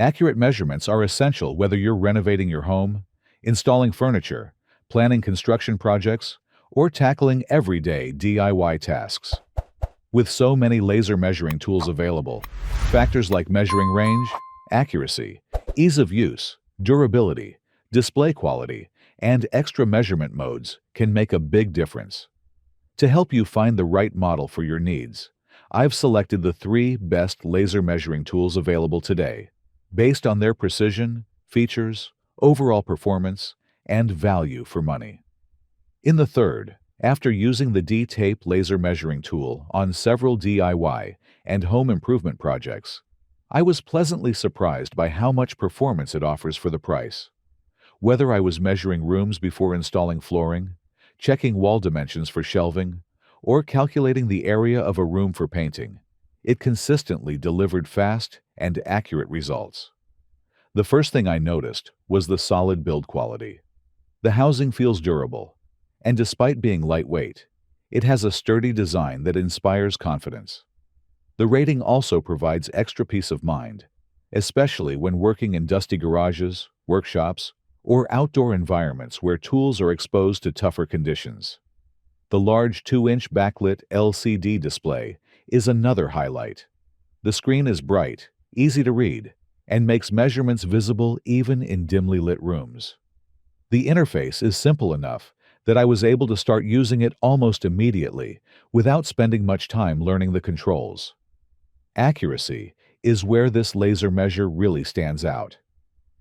Accurate measurements are essential whether you're renovating your home, installing furniture, planning construction projects, or tackling everyday DIY tasks. With so many laser measuring tools available, factors like measuring range, accuracy, ease of use, durability, display quality, and extra measurement modes can make a big difference. To help you find the right model for your needs, I've selected the 3 best laser measuring tools available today, based on their precision, features, overall performance, and value for money. In the third, after using the D-Tape laser measuring tool on several DIY and home improvement projects, I was pleasantly surprised by how much performance it offers for the price. Whether I was measuring rooms before installing flooring, checking wall dimensions for shelving, or calculating the area of a room for painting, it consistently delivered fast and accurate results. The first thing I noticed was the solid build quality. The housing feels durable, and despite being lightweight, it has a sturdy design that inspires confidence. The rating also provides extra peace of mind, especially when working in dusty garages, workshops, or outdoor environments where tools are exposed to tougher conditions. The large 2-inch backlit LCD display is another highlight. The screen is bright, easy to read, and makes measurements visible even in dimly lit rooms. The interface is simple enough that I was able to start using it almost immediately without spending much time learning the controls. Accuracy is where this laser measure really stands out.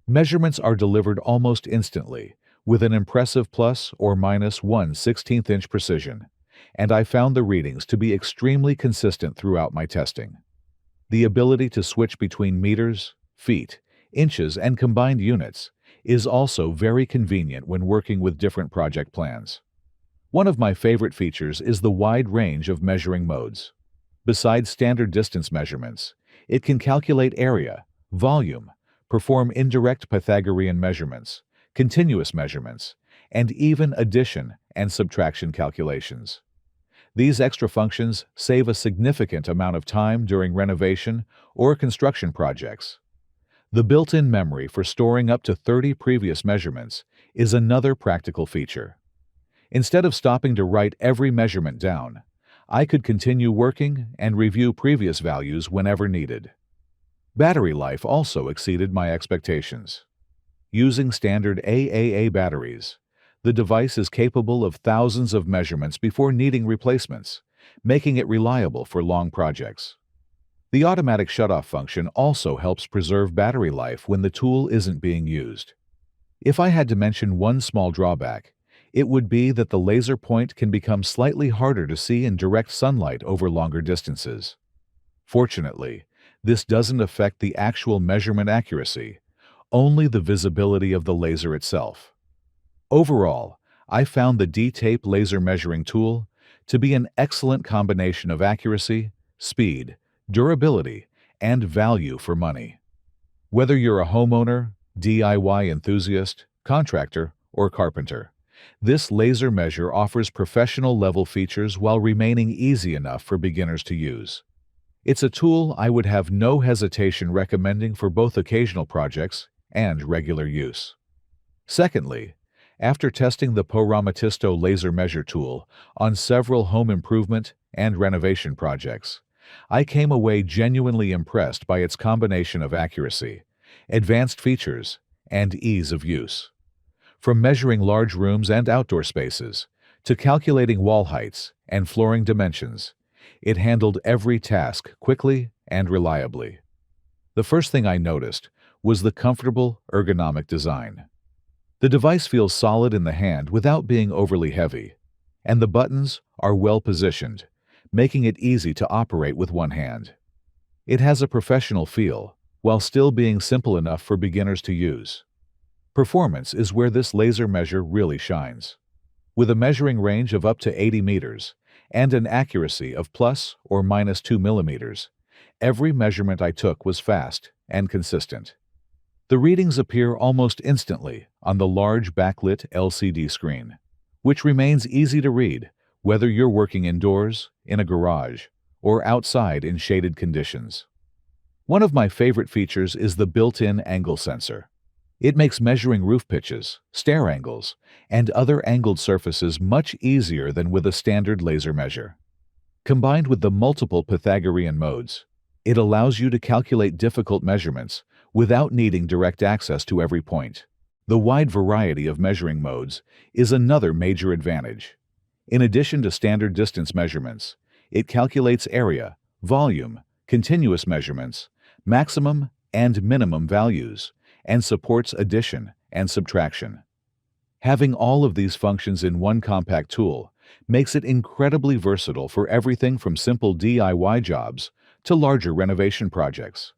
Measurements are delivered almost instantly, with an impressive plus or minus 1/16 inch precision, and I found the readings to be extremely consistent throughout my testing. The ability to switch between meters, feet, inches, and combined units is also very convenient when working with different project plans. One of my favorite features is the wide range of measuring modes. Besides standard distance measurements, it can calculate area, volume, perform indirect Pythagorean measurements, continuous measurements, and even addition and subtraction calculations. These extra functions save a significant amount of time during renovation or construction projects. The built-in memory for storing up to 30 previous measurements is another practical feature. Instead of stopping to write every measurement down, I could continue working and review previous values whenever needed. Battery life also exceeded my expectations. Using standard AAA batteries, the device is capable of thousands of measurements before needing replacements, making it reliable for long projects. The automatic shutoff function also helps preserve battery life when the tool isn't being used. If I had to mention one small drawback, it would be that the laser point can become slightly harder to see in direct sunlight over longer distances. Fortunately, this doesn't affect the actual measurement accuracy, only the visibility of the laser itself. Overall, I found the D-Tape laser measuring tool to be an excellent combination of accuracy, speed, durability, and value for money. Whether you're a homeowner, DIY enthusiast, contractor, or carpenter, this laser measure offers professional-level features while remaining easy enough for beginners to use. It's a tool I would have no hesitation recommending for both occasional projects and regular use. Secondly, after testing the Poramatisto laser measure tool on several home improvement and renovation projects, I came away genuinely impressed by its combination of accuracy, advanced features, and ease of use. From measuring large rooms and outdoor spaces to calculating wall heights and flooring dimensions, it handled every task quickly and reliably. The first thing I noticed was the comfortable, ergonomic design. The device feels solid in the hand without being overly heavy, and the buttons are well positioned, making it easy to operate with one hand. It has a professional feel, while still being simple enough for beginners to use. Performance is where this laser measure really shines. With a measuring range of up to 80 meters and an accuracy of plus or minus 2 millimeters, every measurement I took was fast and consistent. The readings appear almost instantly on the large backlit LCD screen, which remains easy to read whether you're working indoors, in a garage, or outside in shaded conditions. One of my favorite features is the built-in angle sensor. It makes measuring roof pitches, stair angles, and other angled surfaces much easier than with a standard laser measure. Combined with the multiple Pythagorean modes, it allows you to calculate difficult measurements without needing direct access to every point. The wide variety of measuring modes is another major advantage. In addition to standard distance measurements, it calculates area, volume, continuous measurements, maximum and minimum values, and supports addition and subtraction. Having all of these functions in one compact tool makes it incredibly versatile for everything from simple DIY jobs to larger renovation projects.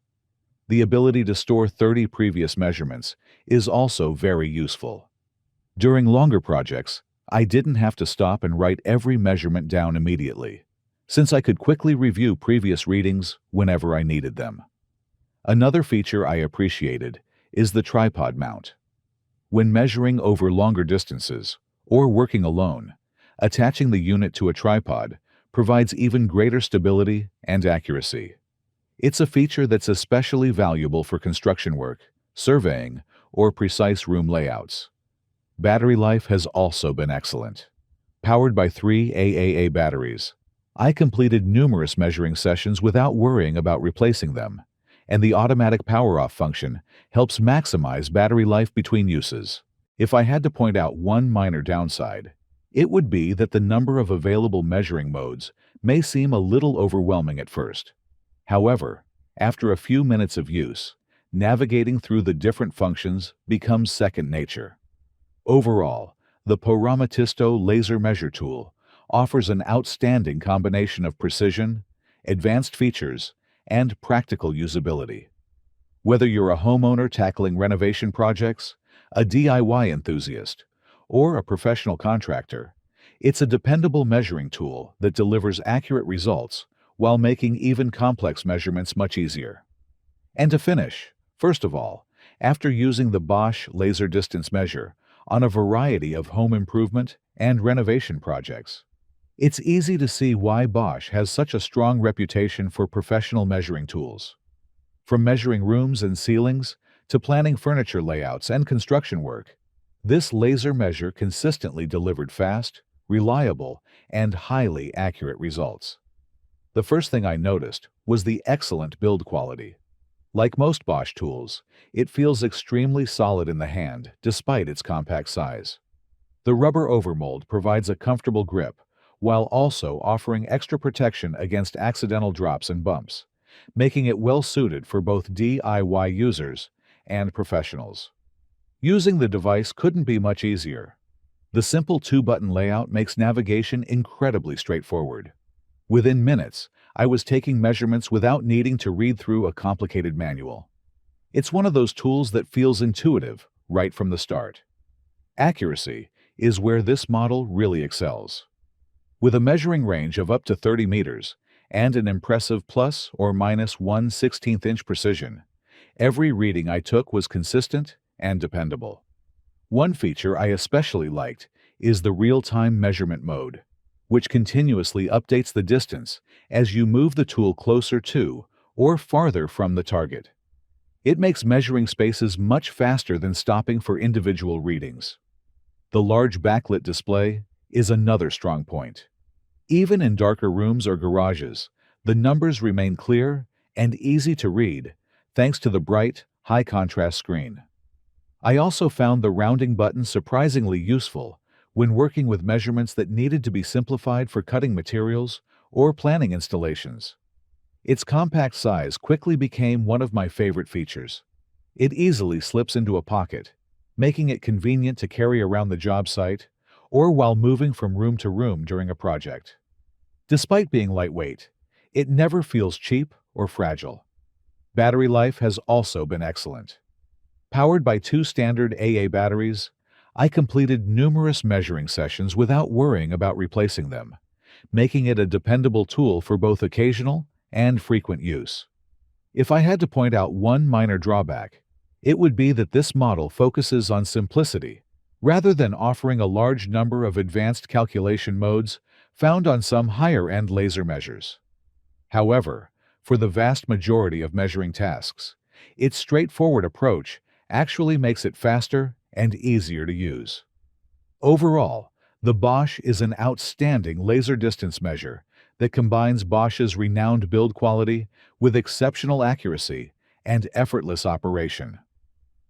The ability to store 30 previous measurements is also very useful. During longer projects, I didn't have to stop and write every measurement down immediately, since I could quickly review previous readings whenever I needed them. Another feature I appreciated is the tripod mount. When measuring over longer distances or working alone, attaching the unit to a tripod provides even greater stability and accuracy. It's a feature that's especially valuable for construction work, surveying, or precise room layouts. Battery life has also been excellent. Powered by 3 AAA batteries, I completed numerous measuring sessions without worrying about replacing them, and the automatic power-off function helps maximize battery life between uses. If I had to point out one minor downside, it would be that the number of available measuring modes may seem a little overwhelming at first. However, after a few minutes of use, navigating through the different functions becomes second nature. Overall, the Poramatisto Laser Measure Tool offers an outstanding combination of precision, advanced features, and practical usability. Whether you're a homeowner tackling renovation projects, a DIY enthusiast, or a professional contractor, it's a dependable measuring tool that delivers accurate results while making even complex measurements much easier. And to finish, first of all, after using the Bosch Laser Distance Measure on a variety of home improvement and renovation projects, it's easy to see why Bosch has such a strong reputation for professional measuring tools. From measuring rooms and ceilings to planning furniture layouts and construction work, this laser measure consistently delivered fast, reliable, and highly accurate results. The first thing I noticed was the excellent build quality. Like most Bosch tools, it feels extremely solid in the hand despite its compact size. The rubber overmold provides a comfortable grip while also offering extra protection against accidental drops and bumps, making it well-suited for both DIY users and professionals. Using the device couldn't be much easier. The simple 2-button layout makes navigation incredibly straightforward. Within minutes, I was taking measurements without needing to read through a complicated manual. It's one of those tools that feels intuitive right from the start. Accuracy is where this model really excels. With a measuring range of up to 30 meters and an impressive plus or minus 1/16 inch precision, every reading I took was consistent and dependable. One feature I especially liked is the real-time measurement mode, which continuously updates the distance as you move the tool closer to or farther from the target. It makes measuring spaces much faster than stopping for individual readings. The large backlit display is another strong point. Even in darker rooms or garages, the numbers remain clear and easy to read thanks to the bright, high-contrast screen. I also found the rounding button surprisingly useful when working with measurements that needed to be simplified for cutting materials or planning installations. Its compact size quickly became one of my favorite features. It easily slips into a pocket, making it convenient to carry around the job site or while moving from room to room during a project. Despite being lightweight, it never feels cheap or fragile. Battery life has also been excellent. Powered by 2 standard AA batteries, I completed numerous measuring sessions without worrying about replacing them, making it a dependable tool for both occasional and frequent use. If I had to point out one minor drawback, it would be that this model focuses on simplicity rather than offering a large number of advanced calculation modes found on some higher-end laser measures. However, for the vast majority of measuring tasks. Its straightforward approach actually makes it faster and easier to use. Overall, the Bosch is an outstanding laser distance measure that combines Bosch's renowned build quality with exceptional accuracy and effortless operation.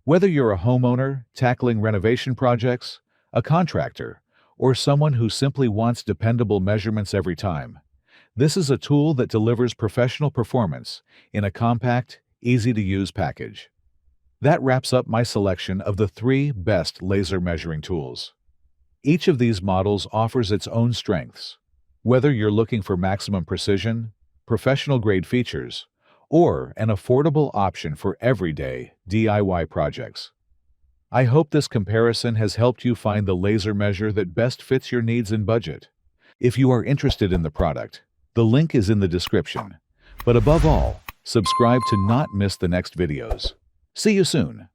Whether you're a homeowner tackling renovation projects, a contractor, or someone who simply wants dependable measurements every time, this is a tool that delivers professional performance in a compact, easy-to-use package. That wraps up my selection of the 3 best laser measuring tools. Each of these models offers its own strengths. Whether you're looking for maximum precision, professional-grade features, or an affordable option for everyday DIY projects. I hope this comparison has helped you find the laser measure that best fits your needs and budget. If you are interested in the product, the link is in the description. But above all, subscribe to not miss the next videos. See you soon.